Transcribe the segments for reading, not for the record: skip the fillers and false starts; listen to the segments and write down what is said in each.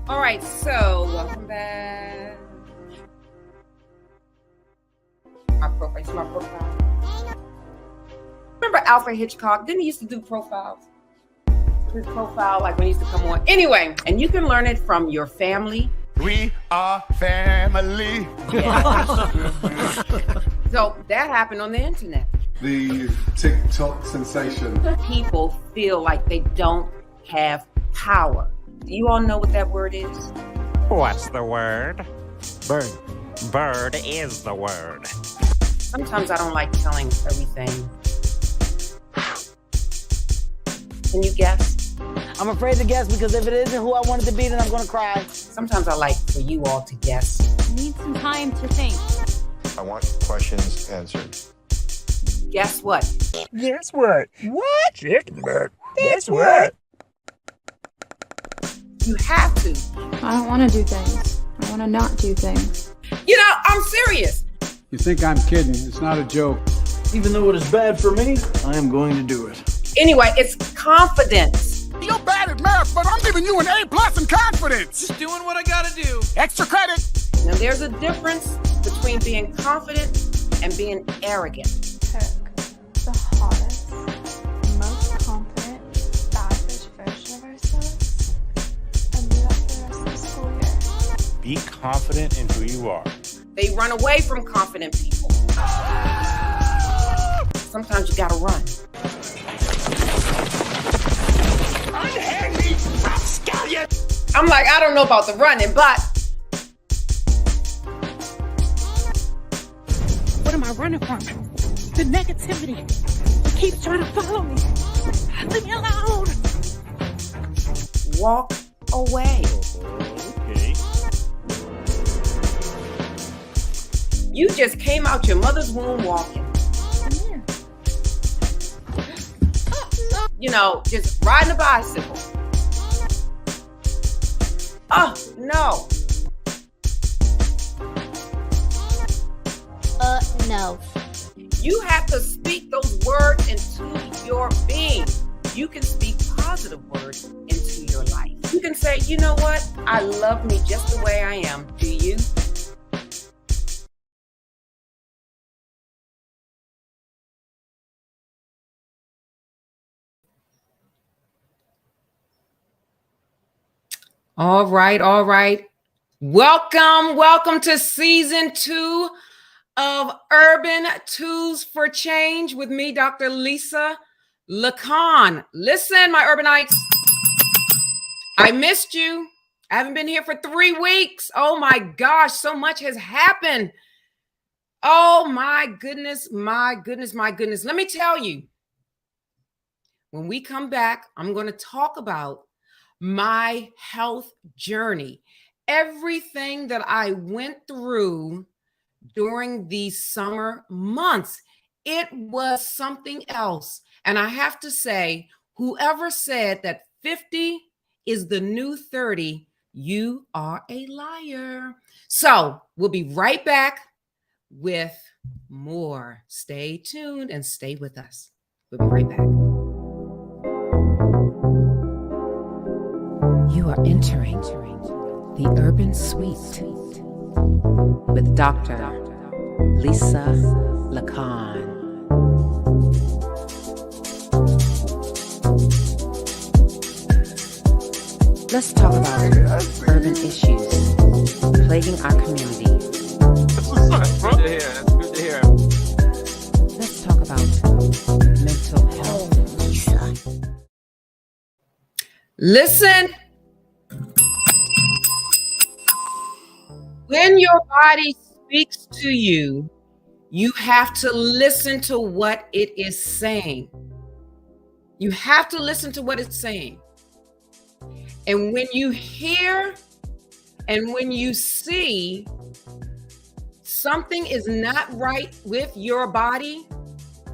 All right, so welcome back. My profile. Remember Alfred Hitchcock? Didn't he used to do profiles? His profile, like when he used to come on. Anyway, and you can learn it from your family. We are family. Yeah. So that happened on the internet. The TikTok sensation. People feel like they don't have power. Do you all know what that word is? What's the word? Bird. Bird is the word. Sometimes I don't like telling everything. Can you guess? I'm afraid to guess because if it isn't who I want it to be, then I'm going to cry. Sometimes I like for you all to guess. Need some time to think. I want questions answered. Guess what? Guess what? What? Guess what? You have to. I don't want to do things. I want to not do things. You know, I'm serious. You think I'm kidding? It's not a joke. Even though it is bad for me, I am going to do it. Anyway, it's confidence. You're bad at math, but I'm giving you an A+ in confidence. Just doing what I gotta do. Extra credit. Now, there's a difference between being confident and being arrogant. Pick the hottest, most confident, savage version of ourselves and do that for the rest of the school year. Be confident in who you are. They run away from confident people. Sometimes you gotta run. Unhandy rapscallion. I'm like, I don't know about the running, but what am I running from? The negativity. It keeps trying to follow me. Leave me alone. walk away. Okay. You just came out your mother's womb walking. You know, just riding a bicycle. Oh, no. No. You have to speak those words into your being. You can speak positive words into your life. You can say, you know what? I love me just the way I am. Do you? All right. Welcome to season 2 of Urban Tools for Change with me, Dr. Lisa Lacan. Listen, my urbanites, I missed you. I haven't been here for 3 weeks. Oh my gosh, so much has happened. Oh my goodness. Let me tell you, when we come back, I'm going to talk about my health journey, everything that I went through during these summer months. It was something else. And I have to say, whoever said that 50 is the new 30, you are a liar. So we'll be right back with more. Stay tuned and stay with us. We'll be right back. You are entering the Urban Suite with Dr. Lisa Lacan. Let's talk about urban issues plaguing our community. That's good to hear. That's good to hear. Let's talk about mental health. Listen. When your body speaks to you, you have to listen to what it is saying. You have to listen to what it's saying. And when you hear and when you see something is not right with your body,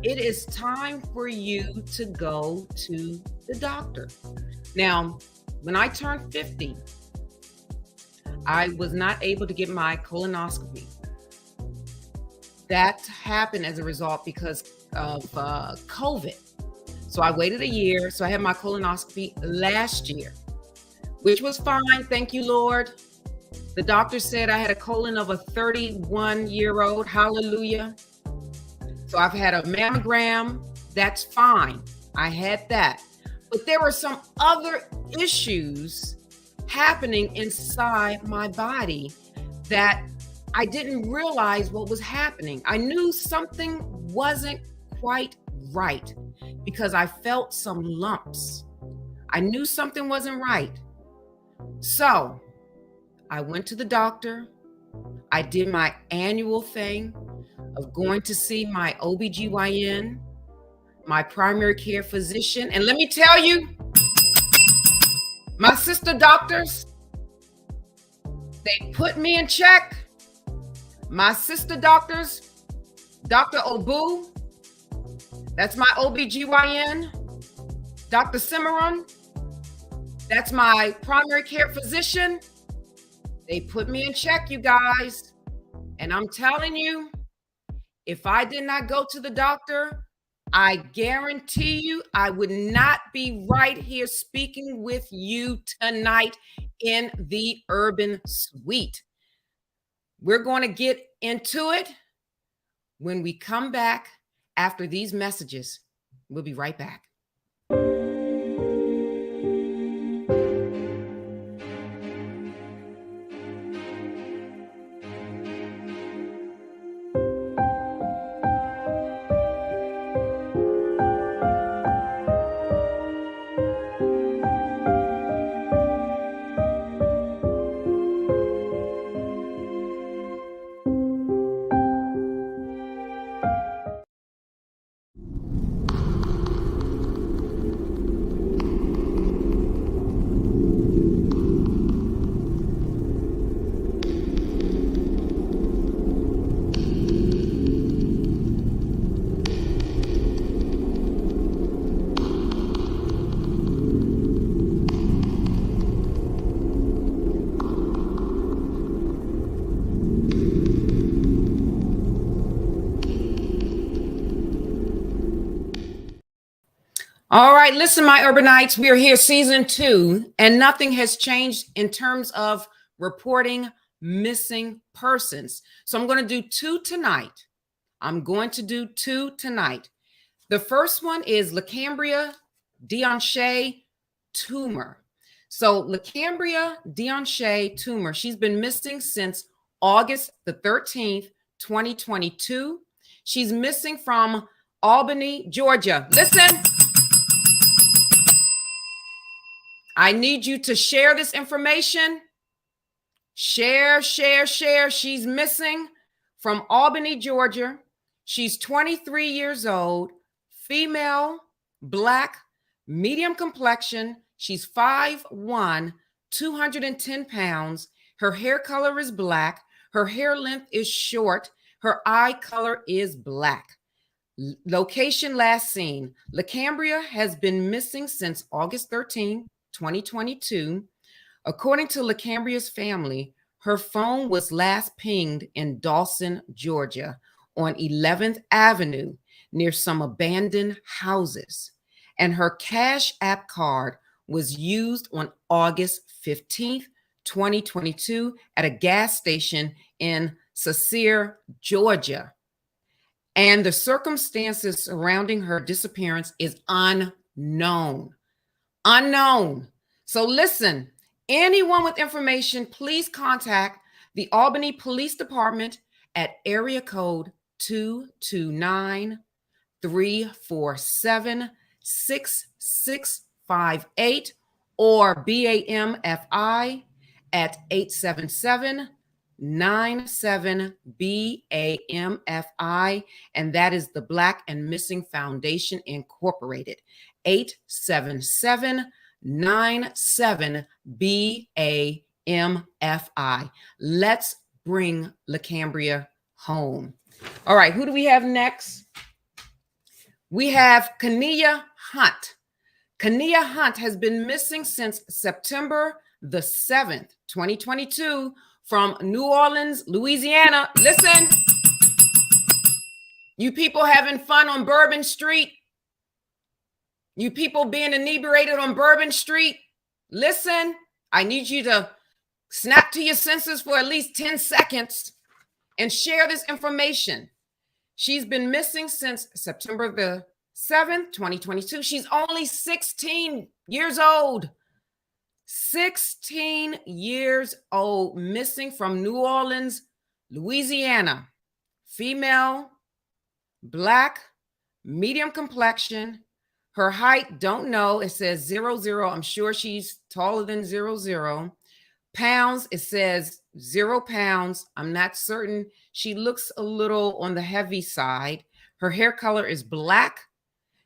it is time for you to go to the doctor. Now, when I turned 50, I was not able to get my colonoscopy. That happened as a result because of COVID. So I waited a year. So I had my colonoscopy last year. which was fine. Thank you, Lord. The doctor said I had a colon of a 31-year-old. Hallelujah. So I've had a mammogram. That's fine. I had that. But there were some other issues happening inside my body that I didn't realize what was happening. I knew something wasn't quite right because I felt some lumps. I knew something wasn't right. So I went to the doctor. I did my annual thing of going to see my OBGYN, my primary care physician. And let me tell you, my sister doctors, they put me in check. My sister doctors, Dr. Obu, that's my OBGYN. Dr. Cimarron, that's my primary care physician. They put me in check, you guys. And I'm telling you, if I did not go to the doctor, I guarantee you I would not be right here speaking with you tonight in the Urban Suite. We're going to get into it when we come back after these messages. We'll be right back. All right, listen, my urbanites, we are here season 2, and nothing has changed in terms of reporting missing persons. So I'm going to do 2 tonight. The first one is Lacambria Deonshea tumor. So Lacambria Deonshea tumor, she's been missing since August the 13th, 2022. She's missing from Albany, Georgia. Listen. I need you to share this information. Share. She's missing from Albany, Georgia. She's 23 years old, female, black, medium complexion. She's 5'1", 210 pounds. Her hair color is black. Her hair length is short. Her eye color is black. Location last seen. Lacambria has been missing since August 13, 2022. According to Lacambria's family, her phone was last pinged in Dawson, Georgia on 11th Avenue near some abandoned houses. And her Cash App card was used on August 15th, 2022 at a gas station in Cecere, Georgia. And the circumstances surrounding her disappearance is unknown. So listen, anyone with information, please contact the Albany Police Department at area code 229-347-6658 or BAMFI at 877-97-BAMFI, and that is the Black and Missing Foundation Incorporated. 877-97-BAMFI. Let's bring Lacambria home. All right, who do we have next? We have Kania Hunt. Kania Hunt has been missing since September the 7th, 2022 from New Orleans, Louisiana. Listen, you people having fun on Bourbon Street? You people being inebriated on Bourbon Street? Listen, I need you to snap to your senses for at least 10 seconds and share this information. She's been missing since September the 7th, 2022. She's only 16 years old. 16 years old, missing from New Orleans, Louisiana. Female, black, medium complexion. Her height, don't know. It says 00. I'm sure she's taller than 00. Pounds, it says 0 pounds. I'm not certain. She looks a little on the heavy side. Her hair color is black.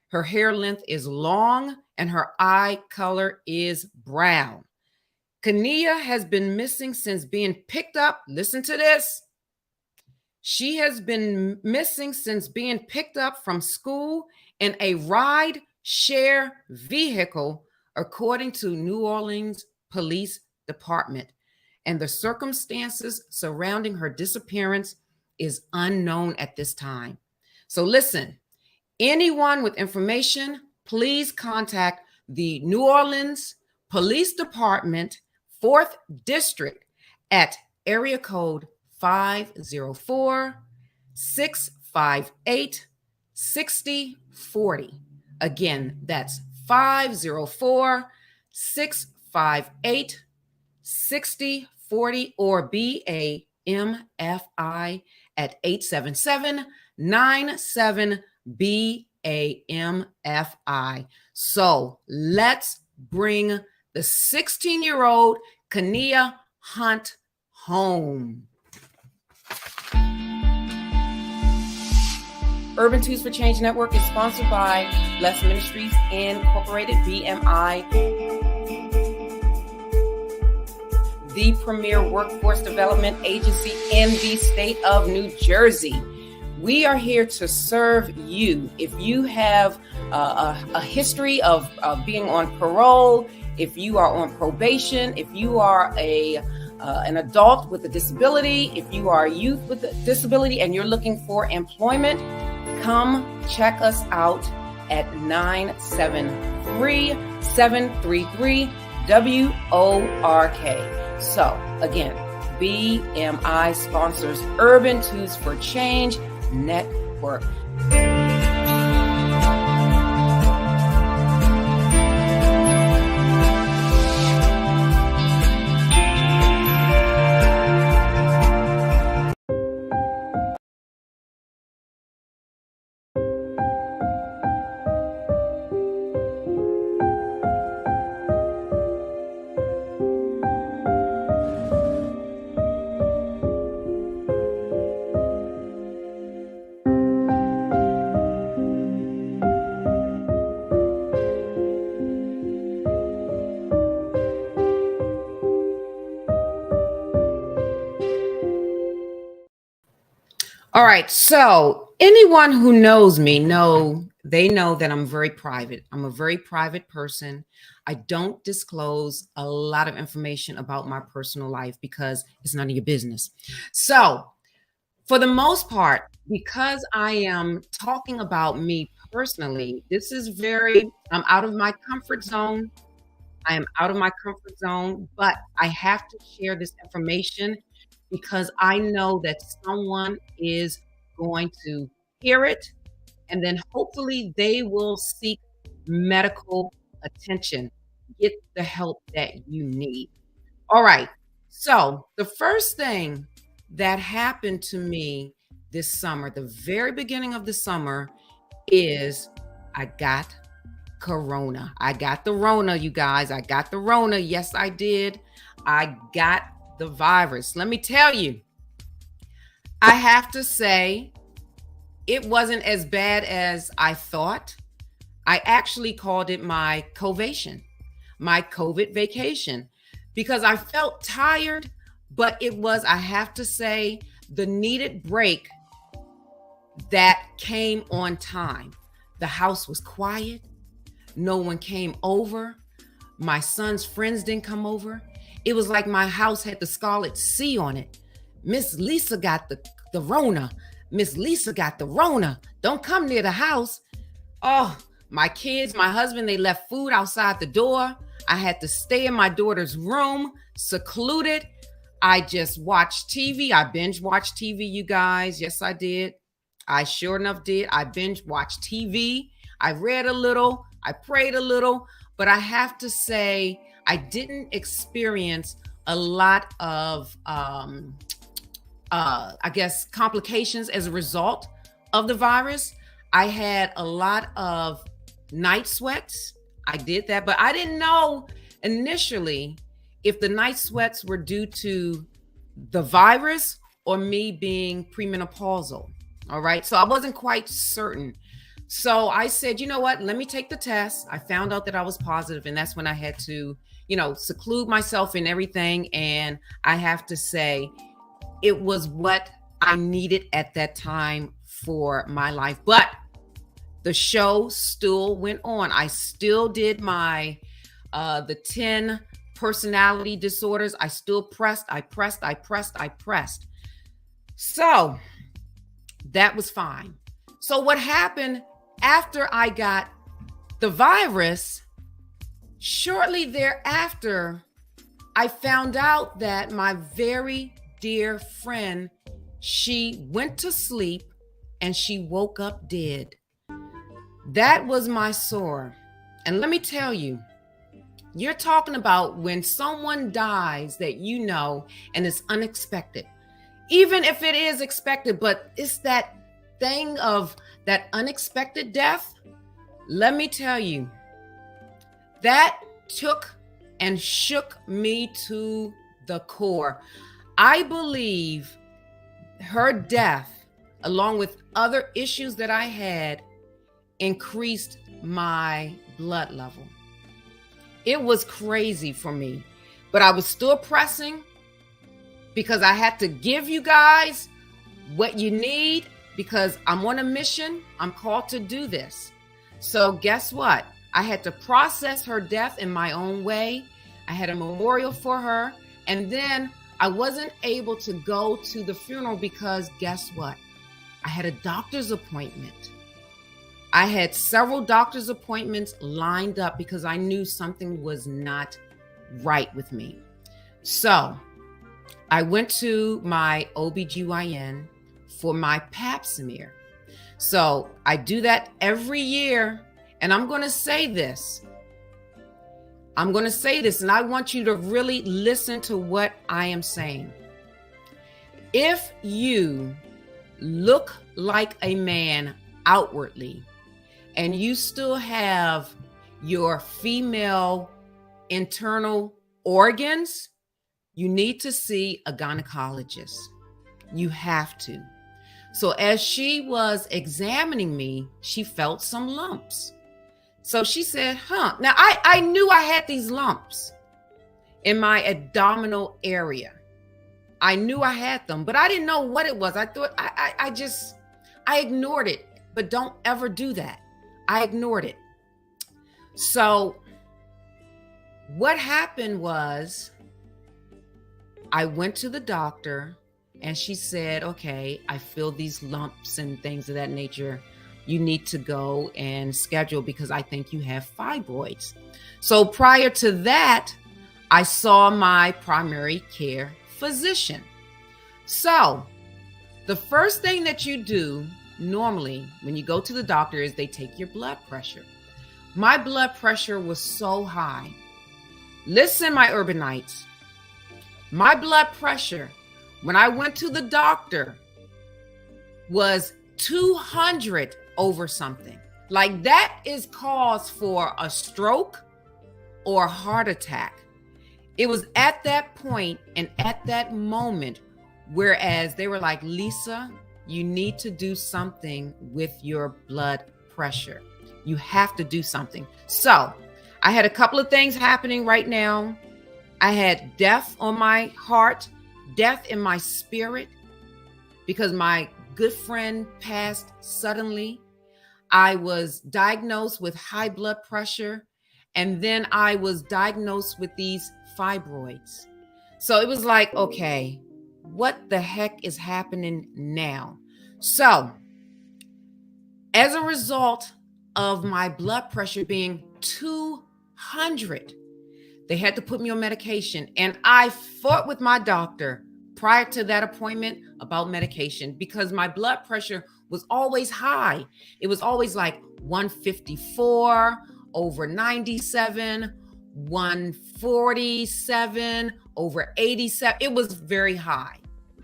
Her hair length is long, and her eye color is brown. Kania has been missing since being picked up. Listen to this. She has been missing since being picked up from school in a ride share vehicle, according to New Orleans Police Department. And the circumstances surrounding her disappearance is unknown at this time. So listen, anyone with information, please contact the New Orleans Police Department, 4th District, at area code 504-658-6040. Again, that's 504-658-6040, or BAMFI at 877-97-BAMFI. So let's bring the 16-year-old Kania Hunt home. Urban Tools for Change Network is sponsored by Bless Ministries Incorporated, BMI, the premier workforce development agency in the state of New Jersey. We are here to serve you. If you have a history of being on parole, if you are on probation, if you are an adult with a disability, if you are a youth with a disability and you're looking for employment, come check us out at 973-733-WORK. So again, BMI sponsors Urban Tools for Change Network. All right. So anyone who knows me know that I'm very private. I'm a very private person. I don't disclose a lot of information about my personal life because it's none of your business. So for the most part, because I am talking about me personally, I'm out of my comfort zone. I am out of my comfort zone, but I have to share this information because I know that someone is going to hear it, and then hopefully they will seek medical attention, get the help that you need. All right. So the first thing that happened to me this summer, the very beginning of the summer, is I got Corona. I got the Rona, you guys. I got the Rona. Yes, I did. I got the virus. Let me tell you, I have to say it wasn't as bad as I thought. I actually called it my covation, my COVID vacation, because I felt tired, but it was, I have to say, the needed break that came on time. The house was quiet. No one came over. My son's friends didn't come over. It was like my house had the Scarlet C on it. Miss Lisa got the Rona. Miss Lisa got the Rona. Don't come near the house. Oh, my kids, my husband, they left food outside the door. I had to stay in my daughter's room, secluded. I just watched TV. I binge watched TV, you guys. Yes, I did. I sure enough did. I binge watched TV. I read a little. I prayed a little. But I have to say, I didn't experience a lot of, I guess, complications as a result of the virus. I had a lot of night sweats. I did that, but I didn't know initially if the night sweats were due to the virus or me being premenopausal. All right. So I wasn't quite certain. So I said, you know what? Let me take the test. I found out that I was positive, and that's when I had to, seclude myself and everything. And I have to say, it was what I needed at that time for my life. But the show still went on. I still did my the 10 personality disorders. I still pressed. So that was fine. So what happened after I got the virus, shortly thereafter, I found out that my very dear friend, she went to sleep and she woke up dead. That was my sore. And let me tell you, you're talking about when someone dies that you know and it's unexpected. Even if it is expected, but it's that thing of that unexpected death. Let me tell you, that took and shook me to the core. I believe her death, along with other issues that I had, increased my blood level. It was crazy for me, but I was still pressing because I had to give you guys what you need because I'm on a mission. I'm called to do this. So guess what? I had to process her death in my own way. I had a memorial for her. And then I wasn't able to go to the funeral because guess what? I had a doctor's appointment. I had several doctor's appointments lined up because I knew something was not right with me. So I went to my OBGYN for my pap smear. So I do that every year. And I'm going to say this. And I want you to really listen to what I am saying. If you look like a man outwardly, and you still have your female internal organs, you need to see a gynecologist. You have to. So as she was examining me, she felt some lumps. So she said, Now I knew I had these lumps in my abdominal area. I knew I had them, but I didn't know what it was. I thought I ignored it, but don't ever do that. I ignored it. So what happened was I went to the doctor and she said, okay, I feel these lumps and things of that nature. You need to go and schedule because I think you have fibroids. So prior to that, I saw my primary care physician. So the first thing that you do normally when you go to the doctor is they take your blood pressure. My blood pressure was so high. Listen, my urbanites, my blood pressure when I went to the doctor was 200 over something. Like that is cause for a stroke or a heart attack. It was at that point and at that moment, whereas they were like, Lisa, you need to do something with your blood pressure. You have to do something. So I had a couple of things happening right now. I had death on my heart, death in my spirit, because my good friend passed suddenly. I was diagnosed with high blood pressure, and then I was diagnosed with these fibroids. So it was like, okay, what the heck is happening now? So as a result of my blood pressure being 200, They had to put me on medication. And I fought with my doctor prior to that appointment about medication because my blood pressure was always high. It was always like 154 over 97, 147 over 87. It was very high,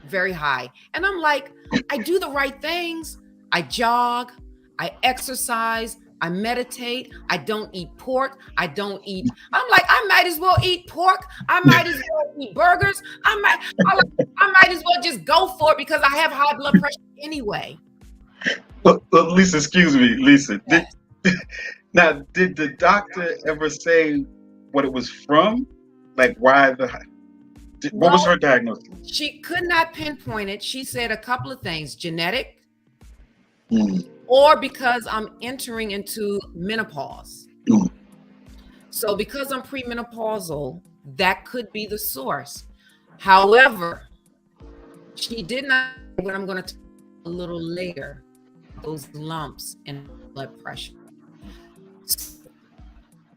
very high. And I'm like, I do the right things. I jog, I exercise, I meditate. I don't eat pork. I'm like, I might as well eat pork. I might as well eat burgers. I might as well just go for it because I have high blood pressure anyway. Well, Lisa, excuse me, Lisa. Yes. Did the doctor ever say what it was from? Like why what was her diagnosis? She could not pinpoint it. She said a couple of things: genetic, or because I'm entering into menopause. So because I'm premenopausal, that could be the source. However, she did not, what I'm going to talk a little later, those lumps in blood pressure.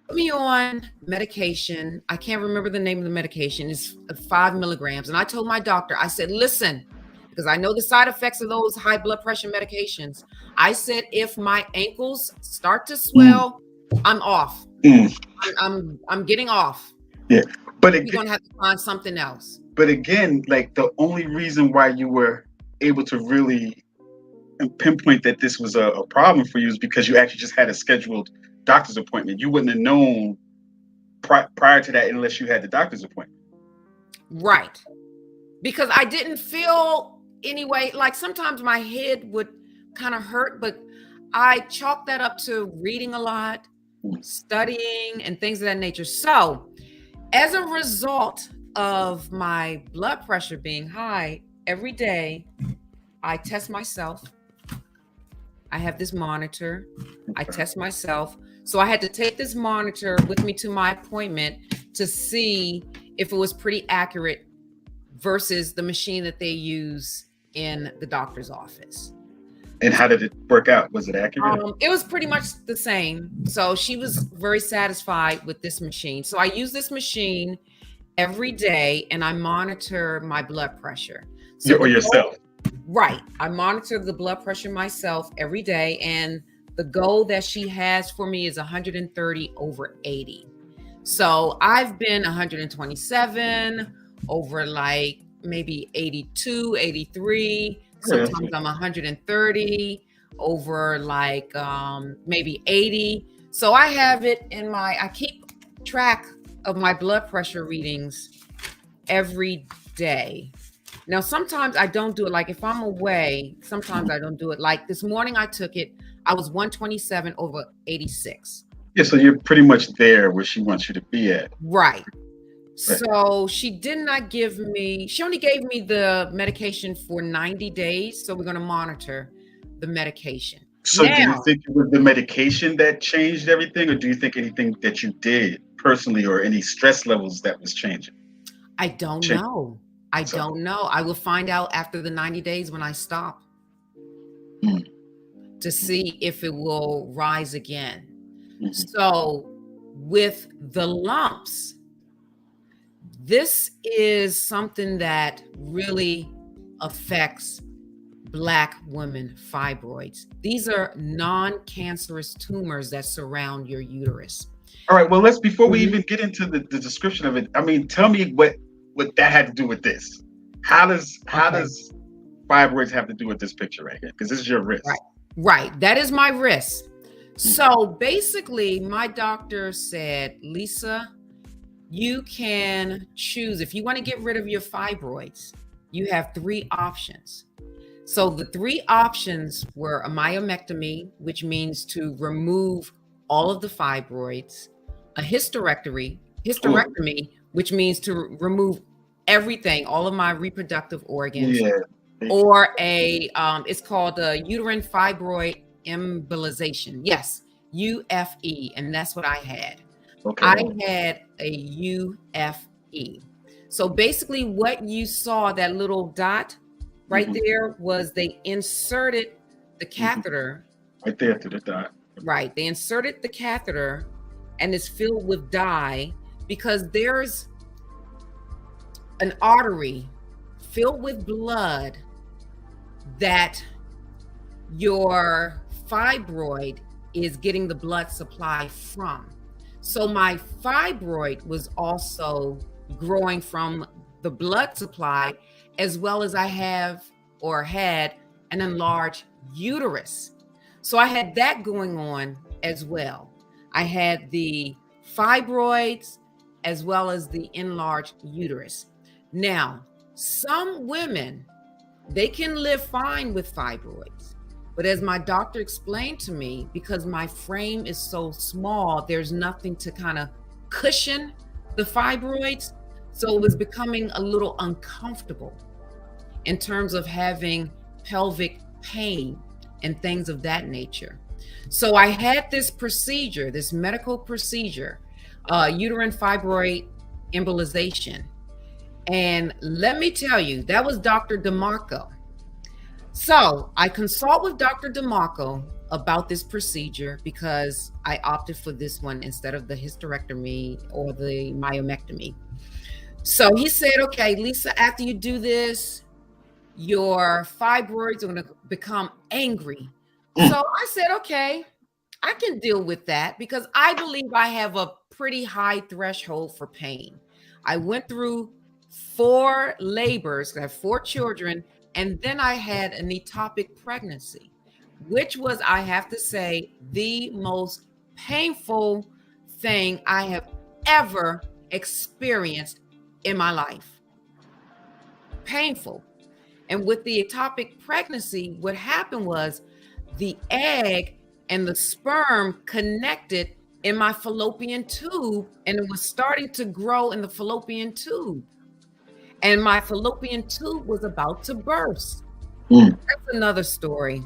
Put me on medication. I can't remember the name of the medication. It's 5 milligrams. And I told my doctor, I said, listen, because I know the side effects of those high blood pressure medications. I said, if my ankles start to swell, I'm off. I'm getting off. Yeah. But you're going to have to find something else. But again, like the only reason why you were able to really pinpoint that this was a problem for you is because you actually just had a scheduled doctor's appointment. You wouldn't have known prior to that unless you had the doctor's appointment. Right. Because I didn't feel anyway, like sometimes my head would kind of hurt, but I chalked that up to reading a lot, studying, and things of that nature. So as a result of my blood pressure being high, every day I test myself. I have this monitor. I test myself. So I had to take this monitor with me to my appointment to see if it was pretty accurate versus the machine that they use in the doctor's office. And how did it work out? Was it accurate? It was pretty much the same. So she was very satisfied with this machine. So I use this machine every day and I monitor my blood pressure. So or yourself? Right. I monitor the blood pressure myself every day. And the goal that she has for me is 130 over 80. So I've been 127 over like maybe 82, 83. Sometimes I'm 130 over like maybe 80. So I have it in I keep track of my blood pressure readings every day. Now, sometimes I don't do it. Like if I'm away, sometimes I don't do it. Like this morning I took it. I was 127 over 86. Yeah, so you're pretty much there where she wants you to be at. Right. So she did not give me, she only gave me the medication for 90 days. So we're going to monitor the medication. So do you think it was the medication that changed everything, or do you think anything that you did personally or any stress levels that was changing? I don't know. I don't know. I will find out after the 90 days when I stop to see if it will rise again. So with the lumps, this is something that really affects Black women fibroids. These are non-cancerous tumors that surround your uterus. All right, well, before we even get into the description of it, I mean, tell me what that had to do with this. How does fibroids have to do with this picture right here? Because this is your wrist. Right. That is my wrist. So basically, my doctor said, Lisa, you can choose. If you want to get rid of your fibroids, you have 3 options. So the 3 options were a myomectomy, which means to remove all of the fibroids, a hysterectomy, which means to remove everything, all of my reproductive organs, or it's called a uterine fibroid embolization. Yes, UFE, and that's what I had. Okay. I had a UFE. So basically what you saw, that little dot right there, was they inserted the catheter. Right there to the dot. Right. They inserted the catheter and it's filled with dye because there's an artery filled with blood that your fibroid is getting the blood supply from. So my fibroid was also growing from the blood supply, as well as I have or had an enlarged uterus. So I had that going on as well. I had the fibroids as well as the enlarged uterus. Now, some women, they can live fine with fibroids. But as my doctor explained to me, because my frame is so small, there's nothing to kind of cushion the fibroids. So it was becoming a little uncomfortable in terms of having pelvic pain and things of that nature. So I had this procedure, this medical procedure, uterine fibroid embolization. And let me tell you, that was Dr. DeMarco. So I consult with Dr. DeMarco about this procedure because I opted for this one instead of the hysterectomy or the myomectomy. So he said, okay, Lisa, after you do this, your fibroids are going to become angry. So I said, okay, I can deal with that because I believe I have a pretty high threshold for pain. I went through 4 labors, I have 4 children, and then I had an ectopic pregnancy, which was, I have to say, the most painful thing I have ever experienced in my life. Painful. And with the ectopic pregnancy, what happened was the egg and the sperm connected in my fallopian tube, and it was starting to grow in the fallopian tube. And my fallopian tube was about to burst. That's another story.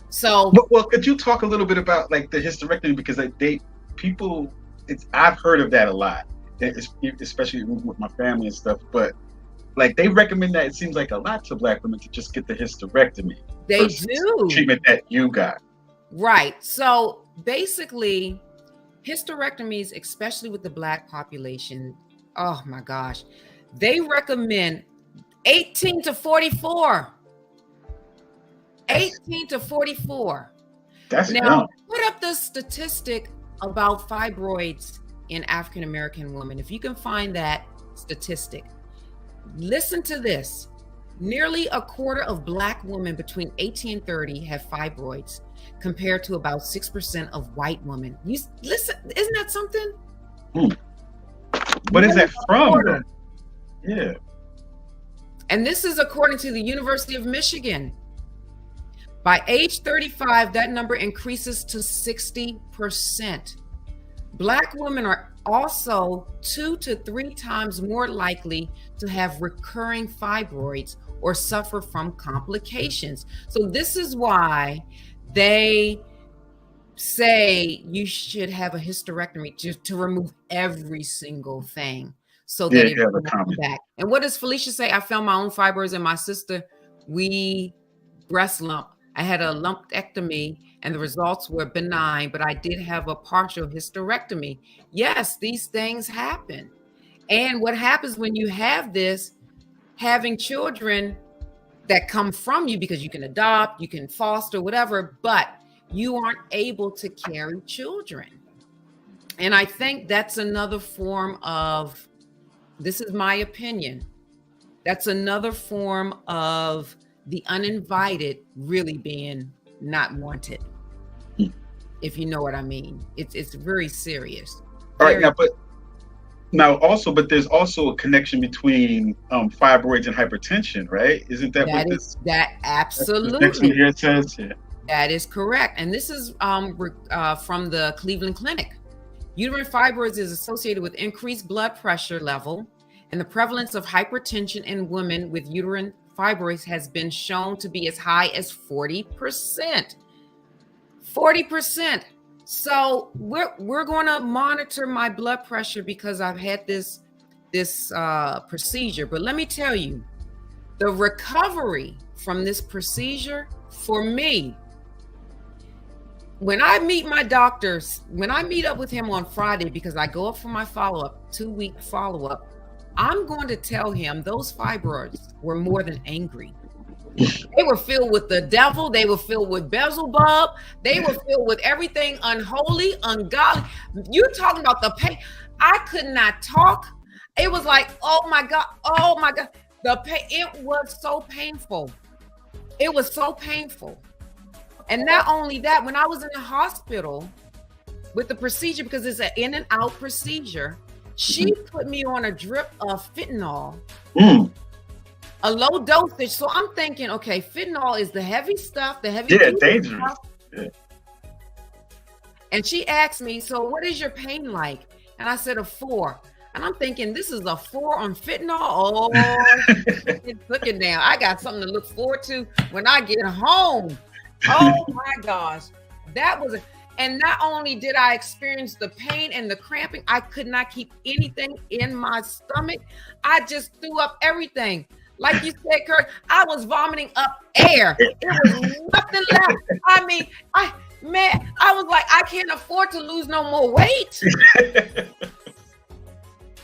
So, well, could you talk a little bit about like the hysterectomy, because I've heard of that a lot, especially with my family and stuff. But like they recommend that, it seems like a lot to Black women to just get the hysterectomy. They do. Treatment that you got. Right. So basically, hysterectomies, especially with the Black population, oh my gosh, they recommend 18 to 44. 18 to 44. That's now, young. put up the statistic about fibroids in African American women. If you can find that statistic, listen to this. Nearly a quarter of Black women between 18 and 30 have fibroids, compared to about 6% of white women. You listen, isn't that something? What is that from? Though? Yeah. And this is according to the University of Michigan. By age 35, that number increases to 60%. Black women are also 2 to 3 times more likely to have recurring fibroids or suffer from complications. So this is why they say you should have a hysterectomy to remove every single thing so that it will come back. And what does Felicia say? I found my own fibroids and my sister, we breast lump. I had a lumpectomy and the results were benign, but I did have a partial hysterectomy. Yes, these things happen. And what happens when you have this, having children that come from you, because you can adopt, you can foster, whatever, but you aren't able to carry children. And I think that's another form of, this is my opinion, that's another form of the uninvited really being not wanted, if you know what I mean. It's very serious. All right, but there's also a connection between fibroids and hypertension, right? Isn't that what this? That absolutely. Here it says, yeah. That is correct, and this is from the Cleveland Clinic. Uterine fibroids is associated with increased blood pressure level, and the prevalence of hypertension in women with uterine fibroids has been shown to be as high as 40%. 40%. So we're going to monitor my blood pressure because I've had this procedure. But let me tell you, the recovery from this procedure for me, when I meet my doctors, when I meet up with him on Friday, because I go up for my follow-up, 2-week follow-up, I'm going to tell him those fibroids were more than angry. They were filled with the devil. They were filled with Beelzebub. They were filled with everything unholy, ungodly. You're talking about the pain. I could not talk. It was like, oh my God. The pain, it was so painful. It was so painful. And not only that, when I was in the hospital with the procedure, because it's an in and out procedure, she put me on a drip of fentanyl, a low dosage. So I'm thinking, okay, fentanyl is the heavy stuff, dangerous. Stuff. Yeah. And she asked me, so what is your pain like? And I said a 4. And I'm thinking, this is a 4 on fentanyl. Oh, it's looking down. I got something to look forward to when I get home. Oh my gosh. That was and not only did I experience the pain and the cramping, I could not keep anything in my stomach. I just threw up everything. Like you said, Kurt, I was vomiting up air. There was nothing left. I mean, I was like, I can't afford to lose no more weight.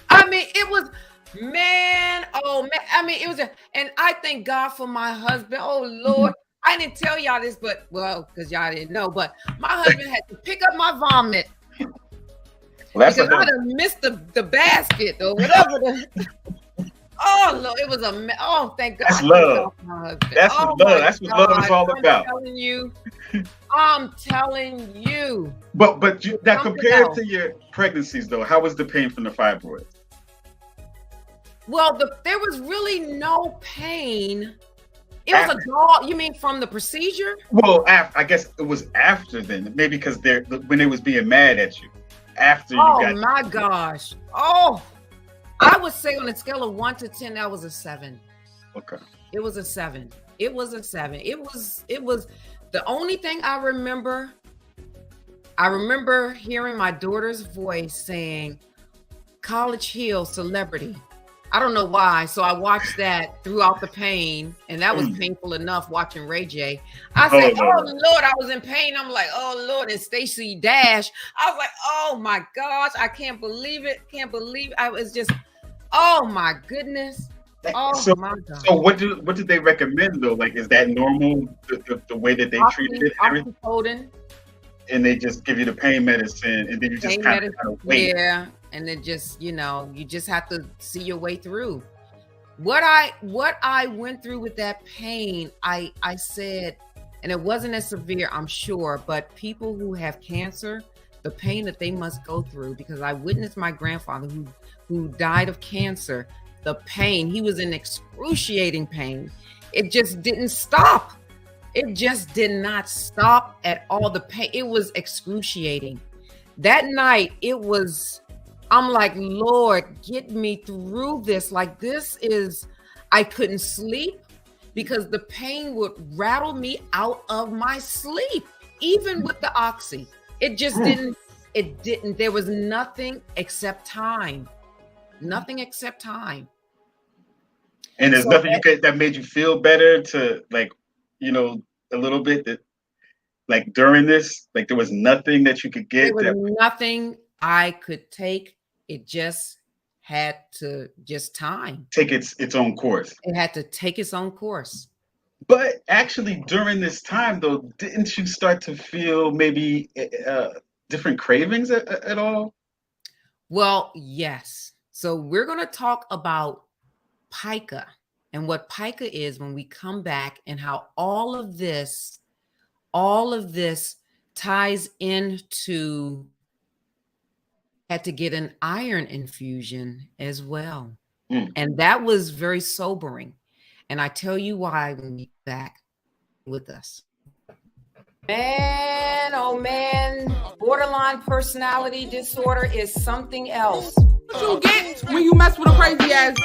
I mean, it was, man. I mean, it was, and I thank God for my husband. Oh Lord. I didn't tell y'all this, but because y'all didn't know, but my husband had to pick up my vomit because I done missed the basket or whatever. Oh Lord, it was thank God. That's love. That's what love. That's what love is all about. I'm telling you. But now compared to your pregnancies, though, how was the pain from the fibroids? Well, there was really no pain. It was a dog. You mean from the procedure? Well, I guess it was after then. Maybe because when they was being mad at you. After you got. Oh my gosh. Oh, I would say on a scale of 1 to 10, that was a 7. Okay. It was a 7. It was a 7. It was the only thing I remember. I remember hearing my daughter's voice saying, "College Hill celebrity." I don't know why. So I watched that throughout the pain, and that was painful enough watching Ray J. I said, oh Lord, I was in pain. I'm like, oh Lord, and Stacey Dash. I was like, oh my gosh, I can't believe it. Can't believe it. I was just, oh my goodness. Oh my God. So what did they recommend though? Like, is that normal, the way that they treated it? Oxycodone. And they just give you the pain medicine, and then you just kind of wait. Yeah. And then just, you just have to see your way through. What I went through with that pain, I said, and it wasn't as severe, I'm sure, but people who have cancer, the pain that they must go through, because I witnessed my grandfather who died of cancer, the pain, he was in excruciating pain. It just didn't stop. It just did not stop at all. The pain, it was excruciating. That night, I'm like, Lord, get me through this. Like, I couldn't sleep because the pain would rattle me out of my sleep, even with the oxy. It just didn't, there was nothing except time. Nothing except time. And there's nothing that made you feel better to, like, a little bit that, like, during this, like, there was nothing that you could get. There was nothing I could take. It just had to time. Take its own course. It had to take its own course. But actually, during this time, though, didn't you start to feel maybe different cravings at all? Well, yes. So we're going to talk about Pica and what Pica is when we come back, and how all of this ties into had to get an iron infusion as well. And that was very sobering. And I tell you why when we get back with us. Man, oh man, borderline personality disorder is something else. What you get when you mess with a crazy ass?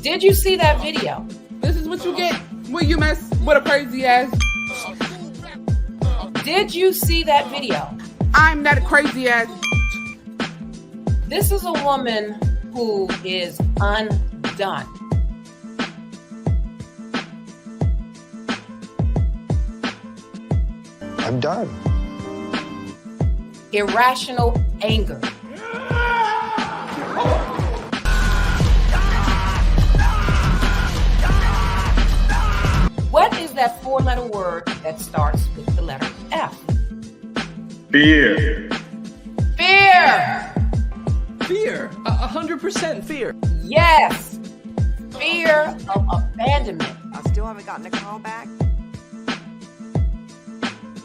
Did you see that video? This is what you get when you mess with a crazy ass. Did you see that video? I'm not a crazy ass. This is a woman who is undone. I'm done. irrational anger. What is that 4-letter word that starts with the letter F? Fear. Fear. Fear. 100% fear. Yes. Fear of abandonment. I still haven't gotten a call back.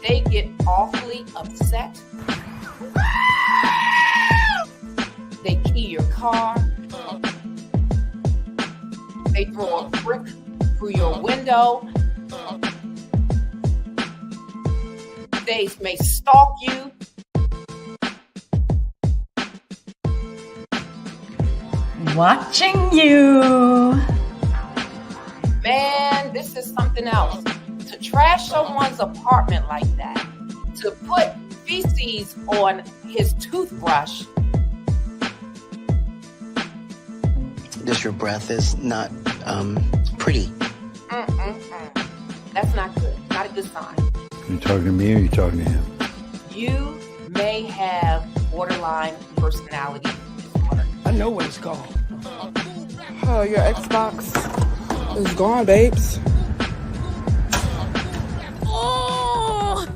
They get awfully upset. They key your car. They throw a brick through your window. They may stalk you. Watching you. Man, this is something else. To trash someone's apartment like that, to put feces on his toothbrush. Just your breath is not pretty. That's not good. Not a good sign. You talking to me or you talking to him? You may have borderline personality disorder. I know what it's called. Oh, your Xbox is gone, babes. Oh,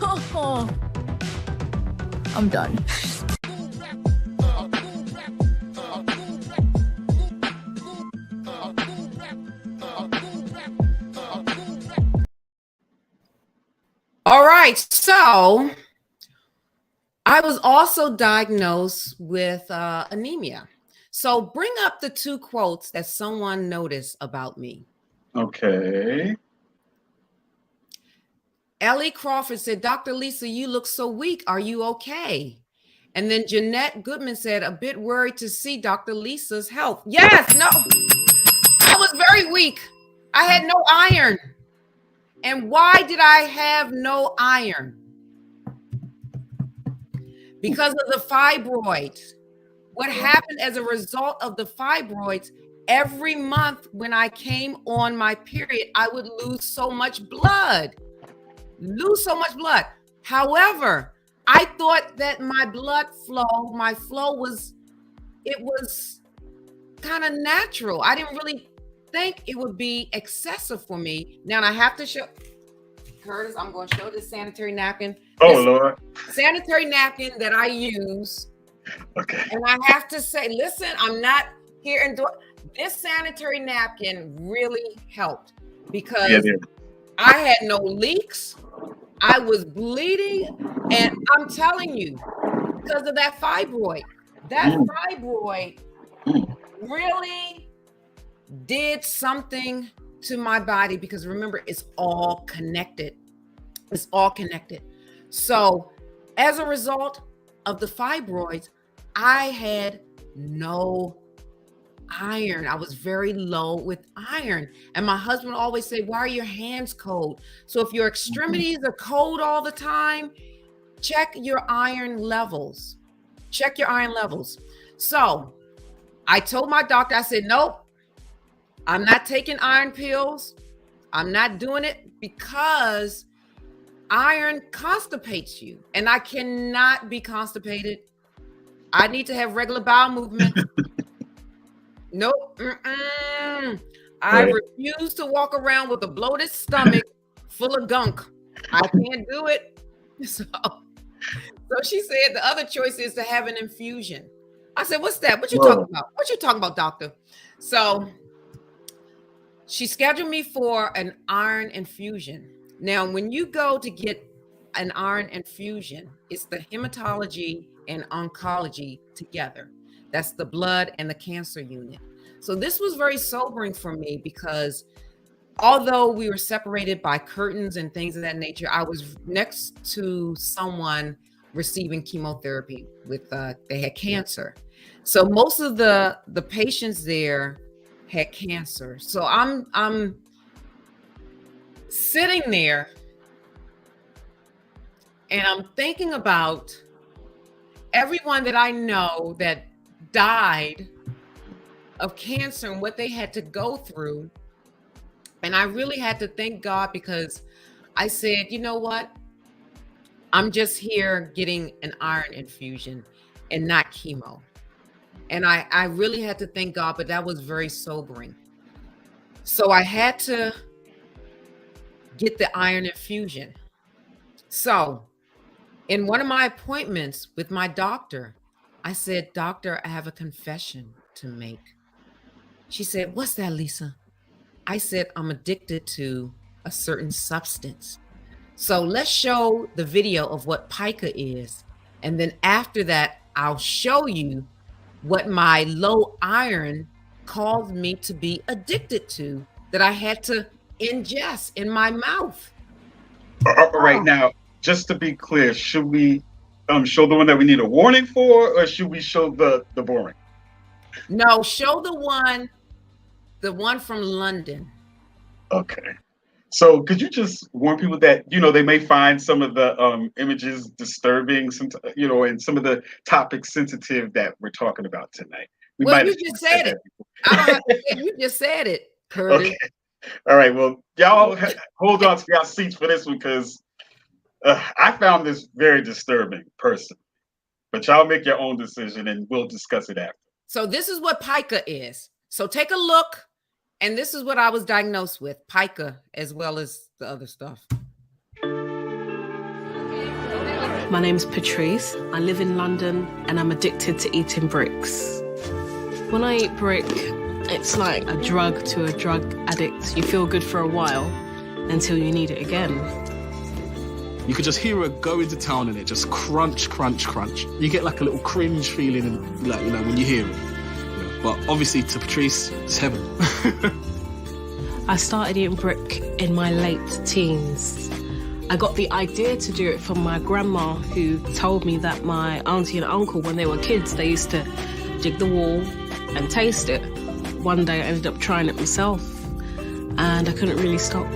I'm done. All right, so I was also diagnosed with anemia. So bring up the 2 quotes that someone noticed about me. Okay. Ellie Crawford said, Dr. Lisa, you look so weak. Are you okay? And then Jeanette Goodman said, a bit worried to see Dr. Lisa's health. Yes, no, I was very weak. I had no iron. And why did I have no iron? Because of the fibroids. What happened as a result of the fibroids, every month when I came on my period, I would lose so much blood. However, I thought that my flow was kind of natural. I didn't really think it would be excessive for me. Now I have to show Curtis, I'm going to show this sanitary napkin. Oh, Lord. Sanitary napkin that I use. Okay. And I have to say, listen, I'm not here and this sanitary napkin really helped because I had no leaks. I was bleeding, and I'm telling you, because of that fibroid. That fibroid really did something to my body because remember, it's all connected. It's all connected. So as a result of the fibroids, I had no iron. I was very low with iron. And my husband always said, why are your hands cold? So if your extremities are cold all the time, check your iron levels. Check your iron levels. So I told my doctor, I said, nope, I'm not taking iron pills. I'm not doing it because iron constipates you. And I cannot be constipated. I need to have regular bowel movement. Nope. I refuse to walk around with a bloated stomach full of gunk. I can't do it. So she said the other choice is to have an infusion. I said, what's that? What you talking about? What you talking about, doctor? So she scheduled me for an iron infusion. Now, when you go to get an iron infusion, it's the hematology and oncology together. That's the blood and the cancer unit. So this was very sobering for me because although we were separated by curtains and things of that nature, I was next to someone receiving chemotherapy with, they had cancer. So most of the patients there had cancer. So I'm sitting there and I'm thinking about everyone that I know that died of cancer and what they had to go through. And I really had to thank God because I said, you know what? I'm just here getting an iron infusion and not chemo. And I really had to thank God, but that was very sobering. So I had to get the iron infusion. So in one of my appointments with my doctor, I said, "Doctor, I have a confession to make." She said, "What's that, Lisa?" I said, "I'm addicted to a certain substance." So let's show the video of what pica is. And then after that, I'll show you what my low iron caused me to be addicted to, that I had to ingest in my mouth. All right, now, just to be clear, should we show the one that we need a warning for, or should we show the boring? No, show the one from London. Okay. So could you just warn people that, they may find some of the images disturbing, and some of the topics sensitive that we're talking about tonight? Well, you just said it. I don't have to say, you just said it, Curtis. Okay. All right. Well, y'all hold on to y'all seats for this one, because I found this very disturbing personally. But y'all make your own decision, and we'll discuss it after. So this is what pica is. So take a look. And this is what I was diagnosed with, pica, as well as the other stuff. My name's Patrice. I live in London and I'm addicted to eating bricks. When I eat brick, it's like a drug to a drug addict. You feel good for a while until you need it again. You could just hear her go into town and it just crunch, crunch, crunch. You get like a little cringe feeling, like, when you hear it. But obviously to Patrice, it's heaven. I started eating brick in my late teens. I got the idea to do it from my grandma, who told me that my auntie and uncle, when they were kids, they used to dig the wall and taste it. One day I ended up trying it myself and I couldn't really stop.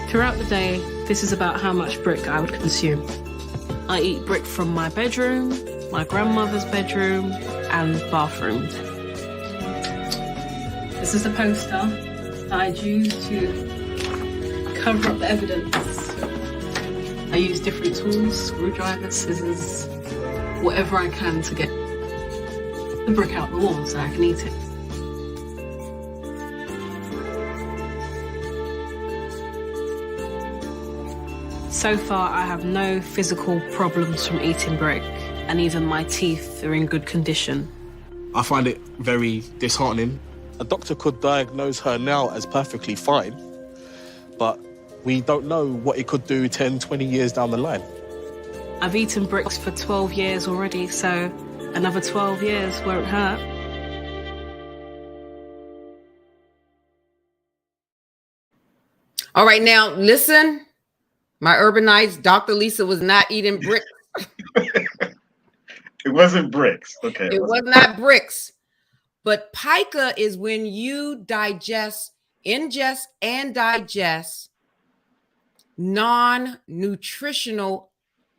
Throughout the day, this is about how much brick I would consume. I eat brick from my bedroom, my grandmother's bedroom, and bathroom. This is a poster that I'd use to cover up the evidence. I use different tools, screwdrivers, scissors, whatever I can to get the brick out the wall so I can eat it. So far, I have no physical problems from eating brick, and even my teeth are in good condition. I find it very disheartening. A doctor could diagnose her now as perfectly fine, but we don't know what it could do 10, 20 years down the line. I've eaten bricks for 12 years already, so another 12 years won't hurt. All right, now listen. My urbanites, Dr. Lisa was not eating bricks. It wasn't bricks. Okay. It was not bricks. But pica is when you ingest and digest non-nutritional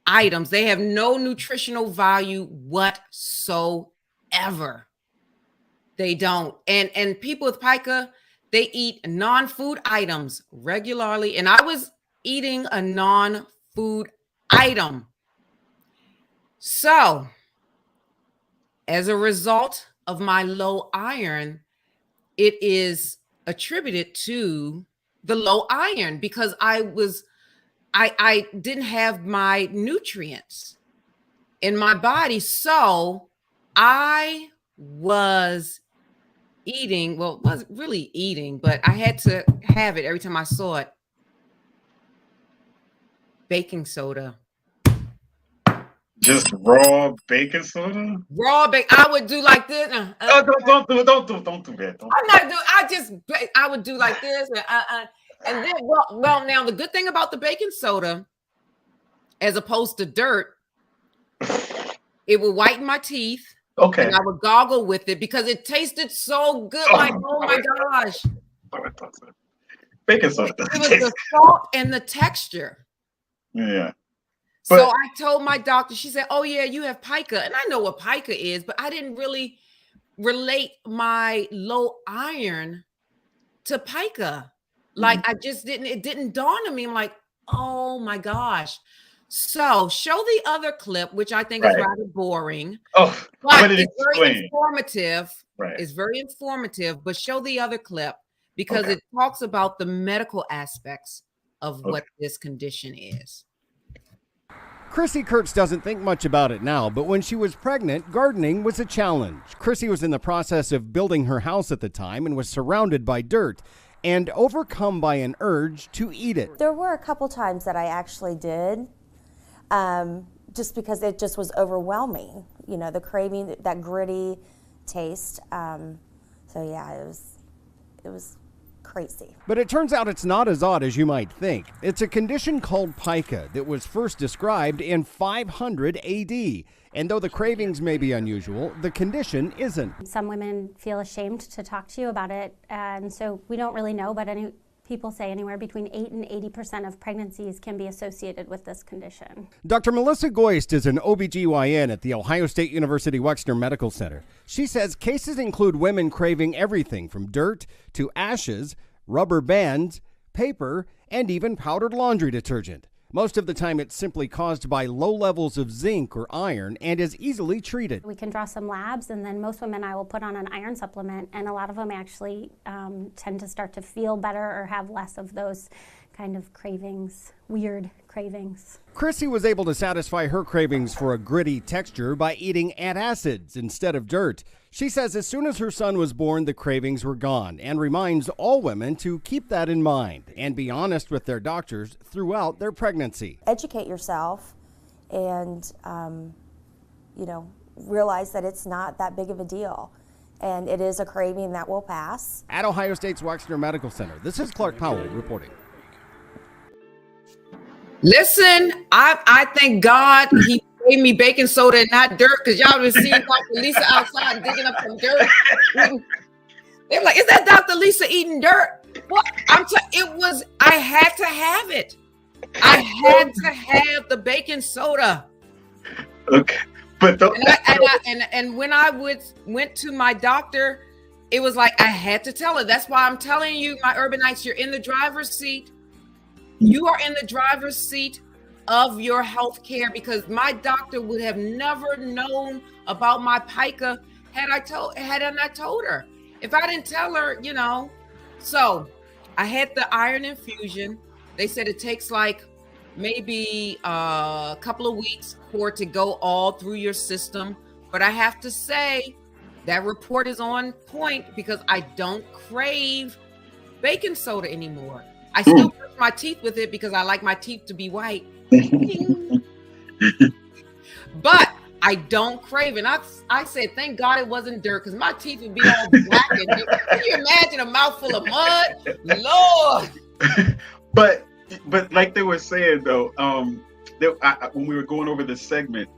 items. They have no nutritional value whatsoever. They don't. And people with pica, they eat non-food items regularly. And I was eating a non-food item. So, as a result of my low iron, it is attributed to the low iron because I didn't have my nutrients in my body. So I was eating, well, wasn't really eating, but I had to have it every time I saw it. Baking soda. Just raw baking soda? Raw bake. I would do like this. Don't do that. I'm not doing. I would do like this, and then well. Now the good thing about the baking soda, as opposed to dirt, it would whiten my teeth. Okay. And I would goggle with it because it tasted so good. Like, oh my gosh. Baking soda. It was the salt and the texture. Yeah. So I told my doctor, she said, "Oh yeah, you have pica." And I know what pica is, but I didn't really relate my low iron to pica. Like I just it didn't dawn on me. I'm like, oh my gosh. So show the other clip, which I think is rather boring. Oh, but it's very informative. Right. It's very informative, but show the other clip because it talks about the medical aspects of what this condition is. Chrissy Kurtz doesn't think much about it now, but when she was pregnant, gardening was a challenge. Chrissy was in the process of building her house at the time and was surrounded by dirt and overcome by an urge to eat it. There were a couple times that I actually did, just because it just was overwhelming. You know, the craving, that gritty taste. So yeah, it was crazy. But it turns out it's not as odd as you might think. It's a condition called pica that was first described in 500 AD. And though the cravings may be unusual, the condition isn't. Some women feel ashamed to talk to you about it, and so we don't really know, but people say anywhere between 8 and 80% of pregnancies can be associated with this condition. Dr. Melissa Goist is an OBGYN at the Ohio State University Wexner Medical Center. She says cases include women craving everything from dirt to ashes, rubber bands, paper, and even powdered laundry detergent. Most of the time, it's simply caused by low levels of zinc or iron and is easily treated. We can draw some labs, and then most women I will put on an iron supplement, and a lot of them actually tend to start to feel better or have less of those kind of cravings, weird cravings. Chrissy was able to satisfy her cravings for a gritty texture by eating antacids instead of dirt. She says as soon as her son was born, the cravings were gone, and reminds all women to keep that in mind and be honest with their doctors throughout their pregnancy. Educate yourself and, you know, realize that it's not that big of a deal. And it is a craving that will pass. At Ohio State's Wexner Medical Center, this is Clark Powell reporting. Listen, I thank God he gave me baking soda and not dirt, because y'all been seeing Dr. Lisa outside digging up some dirt. They're like, is that Dr. Lisa eating dirt? What? I had to have it. I had to have the baking soda. Okay. But and when I went to my doctor, it was like I had to tell her. That's why I'm telling you, my urbanites, you're in the driver's seat. You are in the driver's seat of your health care, because my doctor would have never known about my pica had I not told her. If I didn't tell her, you know. So I had the iron infusion. They said it takes like maybe a couple of weeks for it to go all through your system. But I have to say that report is on point, because I don't crave baking soda anymore. I still brush my teeth with it because I like my teeth to be white. But I don't crave it. I said, thank God it wasn't dirt, because my teeth would be all black. Can you imagine a mouthful of mud? Lord. But like they were saying though, when we were going over this segment,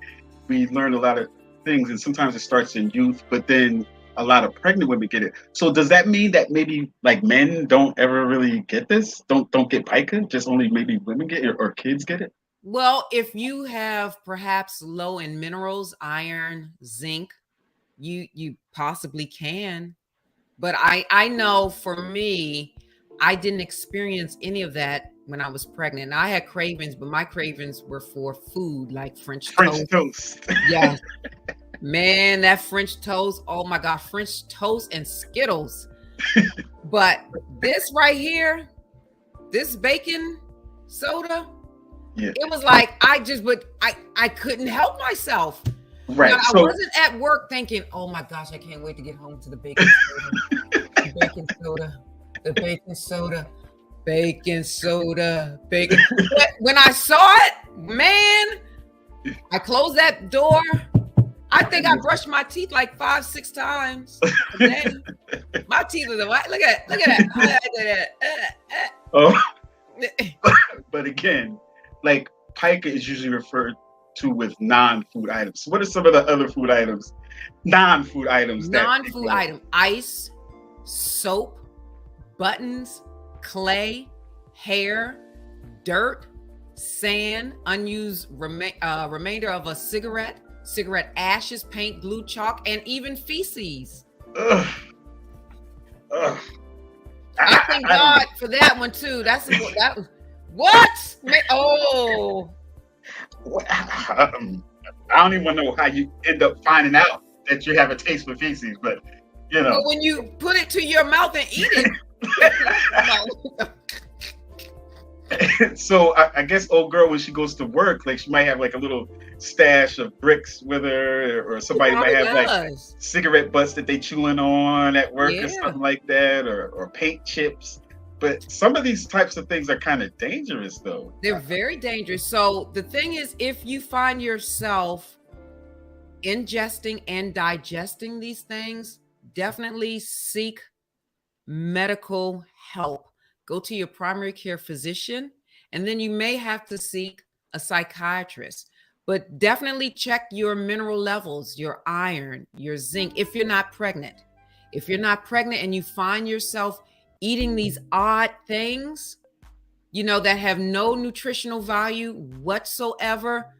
we learned a lot of things, and sometimes it starts in youth, but then a lot of pregnant women get it. So does that mean that maybe like men don't ever really get this? Don't get pica? Just only maybe women get it, or kids get it? Well, if you have perhaps low in minerals, iron, zinc, you possibly can. But I know for me, I didn't experience any of that when I was pregnant. I had cravings, but my cravings were for food, like French toast. Yeah. Man, that French toast, oh my God, French toast and Skittles. But this right here, this baking soda, it was like I couldn't help myself. Right. Now, I wasn't at work thinking, oh my gosh, I can't wait to get home to the baking soda. The baking soda, the baking soda, baking soda, baking. But when I saw it, man, I closed that door. I think I brushed my teeth like 5-6 times a day. My teeth are white. Look at that. Oh, but again, like pica is usually referred to with non-food items. What are some of the other food items? Non-food items. Non-food item: ice, soap, buttons, clay, hair, dirt, sand, unused remainder of a cigarette ashes, paint, glue, chalk, and even feces. I thank God for that one too. That's that. What? Oh. I don't even know how you end up finding out that you have a taste for feces, but you know. Well, when you put it to your mouth and eat it. So I guess old girl, when she goes to work, like she might have like a little stash of bricks with her, or somebody might have like cigarette butts that they chewing on at work or something like that, or paint chips. But some of these types of things are kind of dangerous, though. They're very dangerous. So the thing is, if you find yourself ingesting and digesting these things, definitely seek medical help. Go to your primary care physician, and then you may have to seek a psychiatrist. But definitely check your mineral levels, your iron, your zinc, if you're not pregnant. If you're not pregnant and you find yourself eating these odd things, you know, that have no nutritional value whatsoever,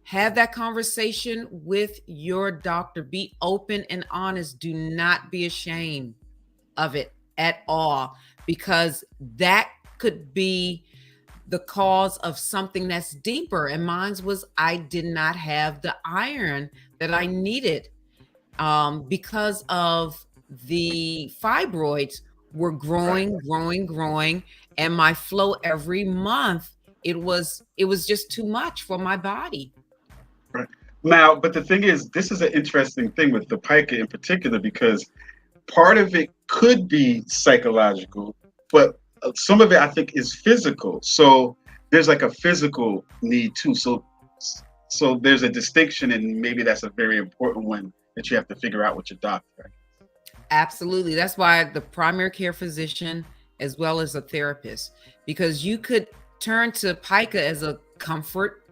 have that conversation with your doctor. Be open and honest. Do not be ashamed of it at all, because that could be the cause of something that's deeper. And mine was, I did not have the iron that I needed because of the fibroids were growing, and my flow every month, it was just too much for my body. Right. Now, but the thing is, this is an interesting thing with the pica in particular, because part of it could be psychological, but some of it I think is physical. So there's like a physical need too. So there's a distinction, and maybe that's a very important one that you have to figure out with your doctor. Absolutely. That's why the primary care physician as well as a therapist, because you could turn to pica as a comfort.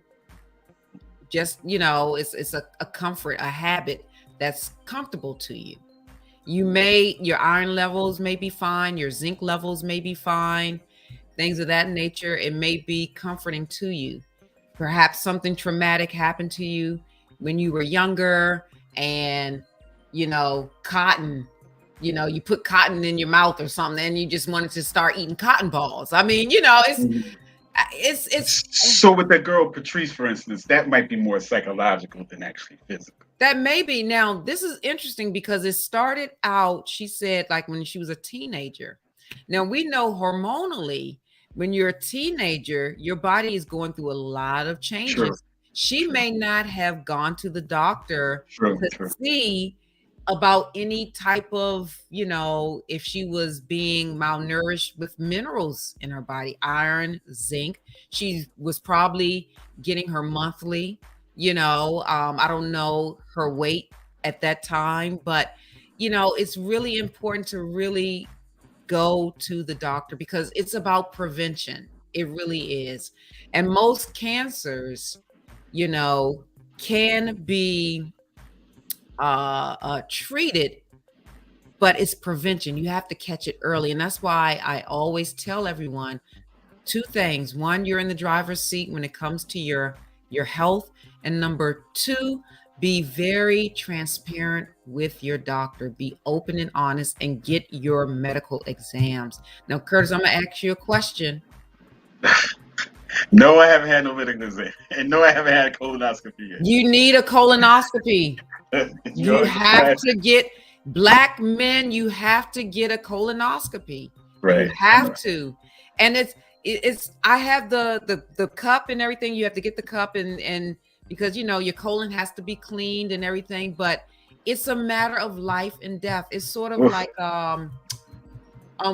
Just, you know, it's a comfort, a habit that's comfortable to you. Your iron levels may be fine, your zinc levels may be fine, things of that nature. It may be comforting to you. Perhaps something traumatic happened to you when you were younger, and, you know, cotton, you know, you put cotton in your mouth or something, and you just wanted to start eating cotton balls. I mean, you know, it's so with that girl Patrice, for instance, that might be more psychological than actually physical. That may be. Now, this is interesting because it started out, she said, like when she was a teenager. Now, we know hormonally, when you're a teenager, your body is going through a lot of changes. Sure. She may not have gone to the doctor to see about any type of, you know, if she was being malnourished with minerals in her body, iron, zinc. She was probably getting her monthly, you know, I don't know her weight at that time, but, you know, it's really important to really go to the doctor, because it's about prevention. It really is. And most cancers, you know, can be treated, but it's prevention. You have to catch it early. And that's why I always tell everyone two things. One, you're in the driver's seat when it comes to your health. And number two, be very transparent with your doctor. Be open and honest, and get your medical exams. Now, Curtis, I'm gonna ask you a question. No, I haven't had no medical exam, and no, I haven't had a colonoscopy yet. You need a colonoscopy. You have to get, Black men, you have to get a colonoscopy. Right. You have to. And it's I have the cup and everything. You have to get the cup, and because, you know, your colon has to be cleaned and everything, but it's a matter of life and death. It's sort of like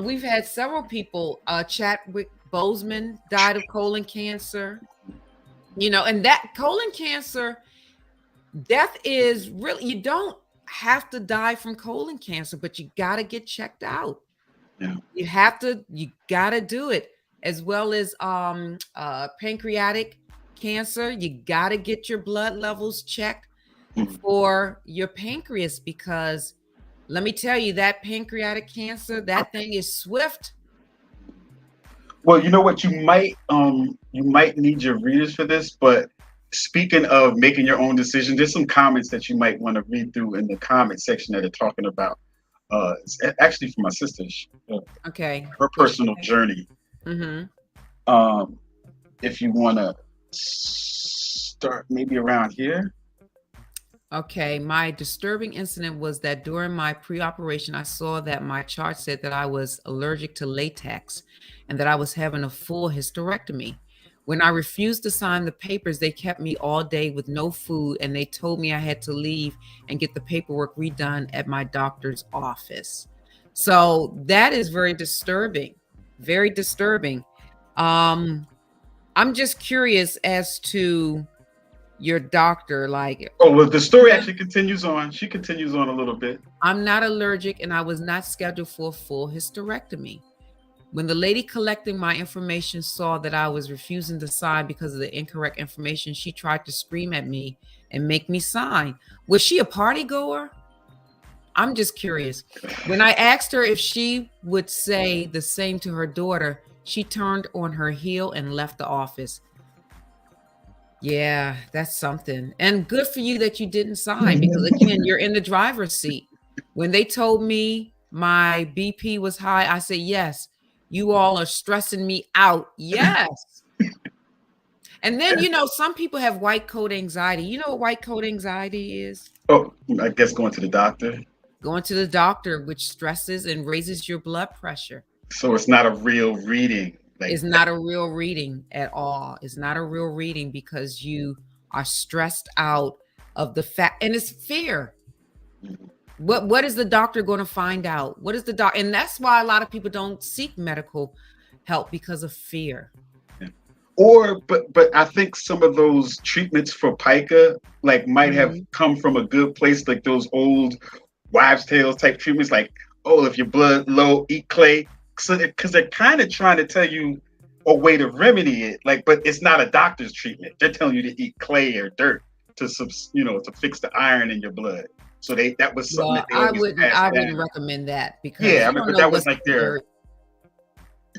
we've had several people, Chadwick Boseman died of colon cancer, you know, and that colon cancer death is really, you don't have to die from colon cancer, but you got to get checked out. Yeah. You got to do it, as well as pancreatic cancer. You got to get your blood levels checked for your pancreas, because let me tell you, that pancreatic cancer, that thing is swift. Well, you know what, you might need your readers for this, but speaking of making your own decision, there's some comments that you might want to read through in the comment section that are talking about It's actually for my sister. Okay. Her personal journey. Mm-hmm. If you want to start maybe around here. Okay, my disturbing incident was that during my pre-operation, I saw that my chart said that I was allergic to latex and that I was having a full hysterectomy. When I refused to sign the papers, they kept me all day with no food, and they told me I had to leave and get the paperwork redone at my doctor's office. So that is very disturbing, very disturbing. I'm just curious as to your doctor, like, oh well, the story actually continues on. She continues on a little bit. I'm not allergic and I was not scheduled for a full hysterectomy. When the lady collecting my information saw that I was refusing to sign because of the incorrect information, she tried to scream at me and make me sign. Was she a party goer? I'm just curious. When I asked her if she would say the same to her daughter, she turned on her heel and left the office. Yeah, that's something. And good for you that you didn't sign, because again, you're in the driver's seat. When they told me my BP was high, I said, yes, you all are stressing me out. Yes. And then, some people have white coat anxiety. You know what white coat anxiety is? Oh, I guess going to the doctor. Going to the doctor, which stresses and raises your blood pressure. So it's not a real reading. It's not a real reading at all. It's not a real reading because you are stressed out of the fact, and it's fear. What is the doctor going to find out? What is the doc? And that's why a lot of people don't seek medical help, because of fear. But I think some of those treatments for pica might have come from a good place, like those old wives' tales type treatments, like, oh, if your blood low, eat clay. So, because they're kind of trying to tell you a way to remedy it, but it's not a doctor's treatment. They're telling you to eat clay or dirt to fix the iron in your blood. So that was something that they I wouldn't recommend that, because but that was like their.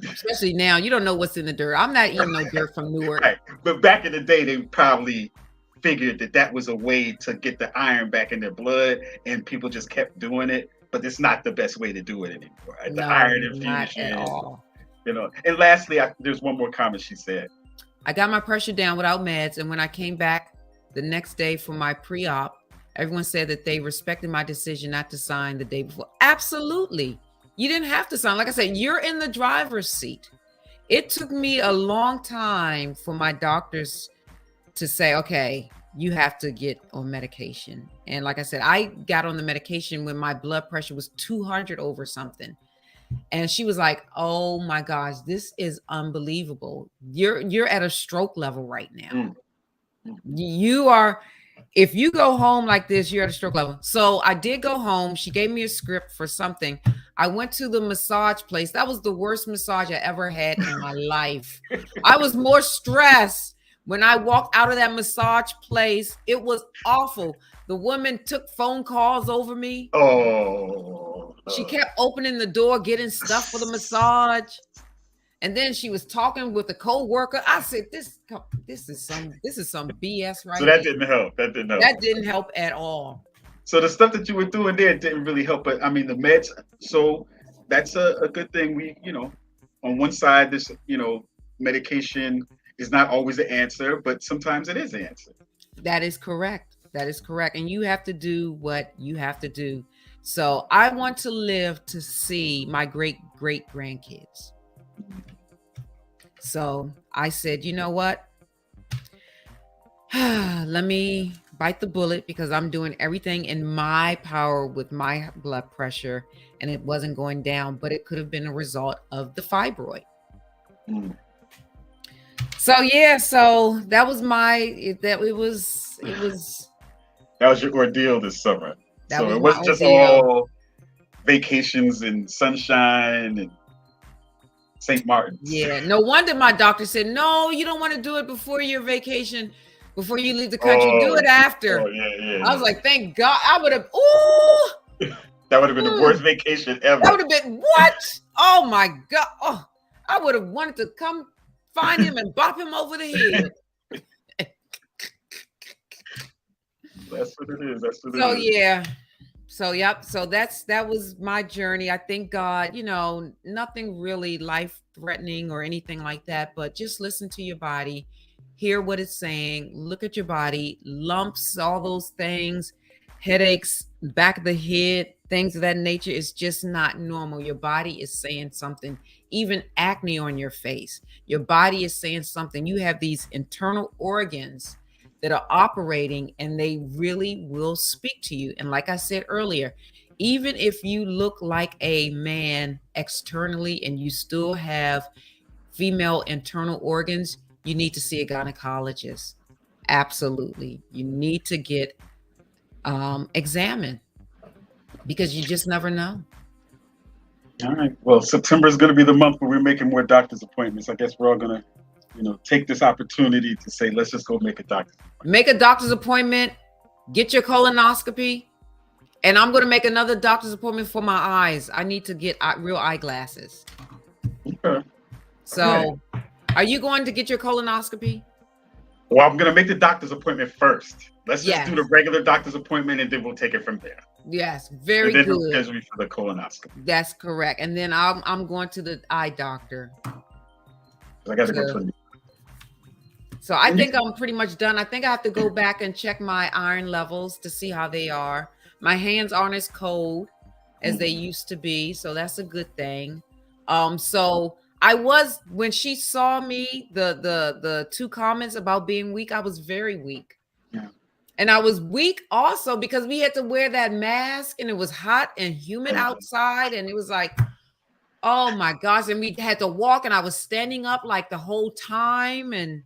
Especially now, you don't know what's in the dirt. I'm not eating no dirt from Newark. Right, but back in the day, they probably figured that was a way to get the iron back in their blood, and people just kept doing it. But it's not the best way to do it anymore. Right? The iron infusion, not at all. And lastly, there's one more comment she said. I got my pressure down without meds, and when I came back the next day for my pre-op, everyone said that they respected my decision not to sign the day before. Absolutely. You didn't have to sign. Like I said, you're in the driver's seat. It took me a long time for my doctors to say, okay, you have to get on medication. And like I said, I got on the medication when my blood pressure was 200 over something. And she was like, oh my gosh, this is unbelievable. You're at a stroke level right now. You are, if you go home like this, you're at a stroke level. So I did go home. She gave me a script for something. I went to the massage place. That was the worst massage I ever had in my life. I was more stressed when I walked out of that massage place. It was awful. The woman took phone calls over me. Oh. She kept opening the door, getting stuff for the massage. And then she was talking with a co-worker. I said, this is some BS right So that didn't help. That didn't help at all. So the stuff that you were doing there didn't really help. But I mean, the meds, so that's a good thing. We, on one side, this, medication is not always the answer, but sometimes it is the answer. That is correct. That is correct. And you have to do what you have to do. So I want to live to see my great grandkids. So I said, you know what? Let me bite the bullet, because I'm doing everything in my power with my blood pressure, and it wasn't going down, but it could have been a result of the fibroid. So yeah, so that was that was your ordeal this summer. So it wasn't just ordeal. all vacations and sunshine and St. Martin's. Yeah, no wonder my doctor said, no, you don't want to do it before your vacation, before you leave the country. Do it after. Oh, yeah. I was like, thank God. I would have, that would have been the worst vacation ever. That would have been, what? Oh my God. Oh, I would have wanted to come find him and bop him over the head. That's what it is. So yeah. So yep, so that was my journey. I thank God, nothing really life threatening or anything like that, but just listen to your body, hear what it's saying, look at your body, lumps, all those things, headaches, back of the head, things of that nature is just not normal. Your body is saying something, even acne on your face. Your body is saying something. You have these internal organs that are operating and they really will speak to you. And like I said earlier, even if you look like a man externally and you still have female internal organs, you need to see a gynecologist. Absolutely. You need to get examined because you just never know. All right. Well, September is going to be the month where we're making more doctor's appointments. I guess we're all going to, take this opportunity to say, let's just go make a doctor's appointment. Make a doctor's appointment, get your colonoscopy, and I'm going to make another doctor's appointment for my eyes. I need to get real eyeglasses. Okay. So, Are you going to get your colonoscopy? Well, I'm going to make the doctor's appointment first. Let's just do the regular doctor's appointment, and then we'll take it from there. Yes, very and then good. He'll schedule me for the colonoscopy. That's correct. And then I'm going to the eye doctor. I got to go to the. So I think I'm pretty much done. I think I have to go back and check my iron levels to see how they are. My hands aren't as cold as they used to be, so that's a good thing. So I was, when she saw me, the 2 comments about being weak, I was very weak. Yeah. And I was weak also because we had to wear that mask and it was hot and humid outside, and it was like, oh my gosh. And we had to walk and I was standing up like the whole time. And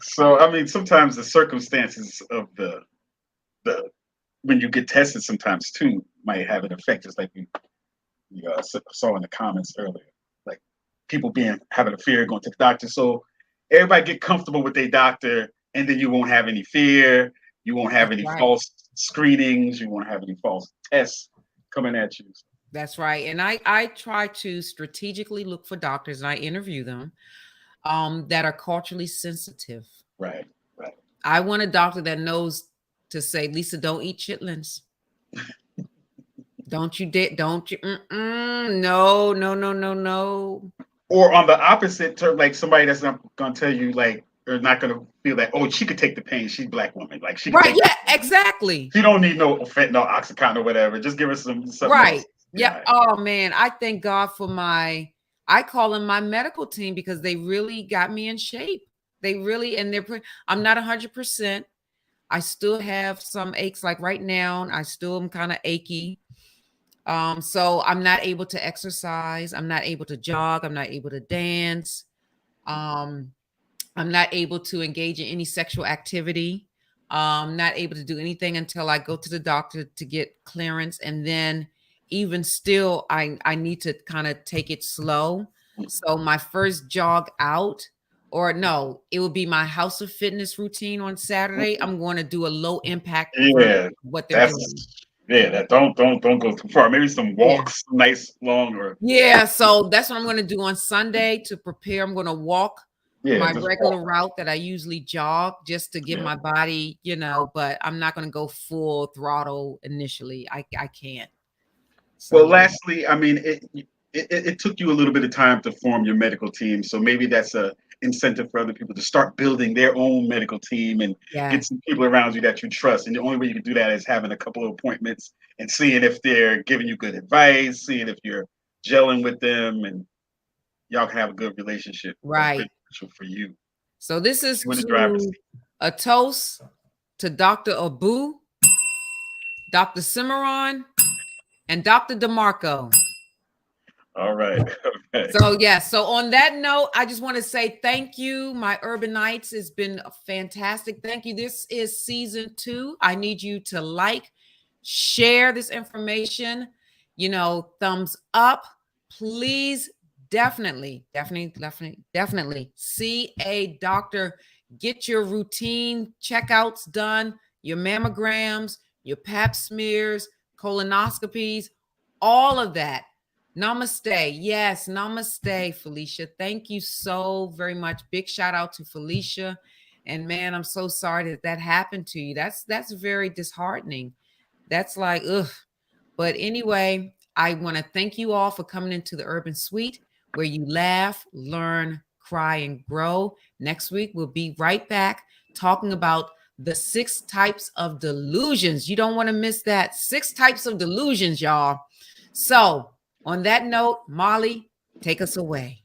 so, I mean, sometimes the circumstances of the when you get tested sometimes too might have an effect, just like we saw in the comments earlier, like people having a fear going to the doctor. So everybody get comfortable with their doctor, and then you won't have any fear. You won't have any false screenings. You won't have any false tests coming at you. That's right. And I try to strategically look for doctors, and I interview them that are culturally sensitive. Right. I want a doctor that knows to say, Lisa, don't eat chitlins. Don't you dare, don't you? No. Or on the opposite term, like somebody that's not going to tell you, like, or not going to feel that, oh, she could take the pain. She's a Black woman. Like, she can take exactly. She don't need no fentanyl, Oxycontin, or whatever. Just give her something right. else. Yeah. Right. Oh, man. I thank God for I call them my medical team because they really got me in shape. They really, and I'm not 100%. I still have some aches. Like right now, I still am kind of achy. So I'm not able to exercise. I'm not able to jog. I'm not able to dance. I'm not able to engage in any sexual activity. Not able to do anything until I go to the doctor to get clearance. And then even still, I need to kind of take it slow. So my first jog out, or no, it would be my House of Fitness routine on Saturday. I'm going to do a low impact. What they're doing. Yeah, that don't go too far. Maybe some walks, nice long or. Yeah, so that's what I'm going to do on Sunday to prepare. I'm going to walk my regular route that I usually jog just to give my body, but I'm not going to go full throttle initially. I can't. So, well, lastly, I mean, it took you a little bit of time to form your medical team, so maybe that's a incentive for other people to start building their own medical team and get some people around you that you trust. And the only way you can do that is having a couple of appointments and seeing if they're giving you good advice, seeing if you're gelling with them, and y'all can have a good relationship. Right. For you. So this is a toast to Dr. Abu, Dr. Cimarron, and Dr. DeMarco. All right. Okay. So on that note, I just want to say thank you. My Urban Nights has been fantastic. Thank you. This is season 2. I need you to like, share this information, thumbs up. Please definitely see a doctor. Get your routine checkouts done, your mammograms, your pap smears, colonoscopies, all of that. Namaste. Yes, namaste, Felicia. Thank you so very much. Big shout out to Felicia And man, I'm so sorry that happened to you. That's very disheartening. That's like, ugh. But anyway, I want to thank you all for coming into the Urban Suite, where you laugh, learn, cry, and grow. Next week, we'll be right back talking about the 6 types of delusions. You don't want to miss that. 6 types of delusions, y'all. So on that note, Molly, take us away.